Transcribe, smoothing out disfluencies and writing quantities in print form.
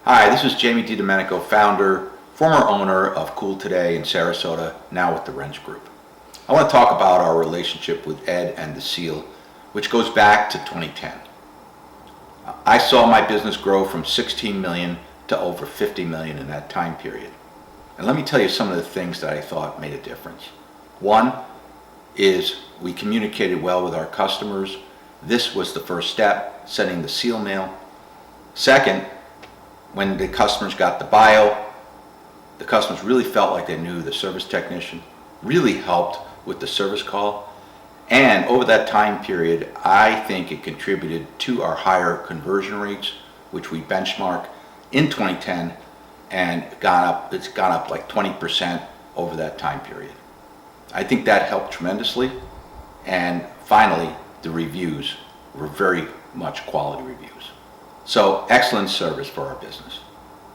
Hi, this is Jaime DiDomenico, founder, former owner of Cool Today in Sarasota, now with the Wrench Group. I want to talk about our relationship with Ed and the Seal, which goes back to 2010. I saw my business grow from 16 million to over 50 million in that time period. And let me tell you some of the things that I thought made a difference. One is we communicated well with our customers. This was the first step, sending the Seal mail. Second, when the customers got the bio, the customers really felt like they knew the service technician, really helped with the service call. And over that time period, I think it contributed to our higher conversion rates, which we benchmark in 2010, and it's gone up like 20% over that time period. I think that helped tremendously. And finally, the reviews were very much quality reviews. So excellent service for our business.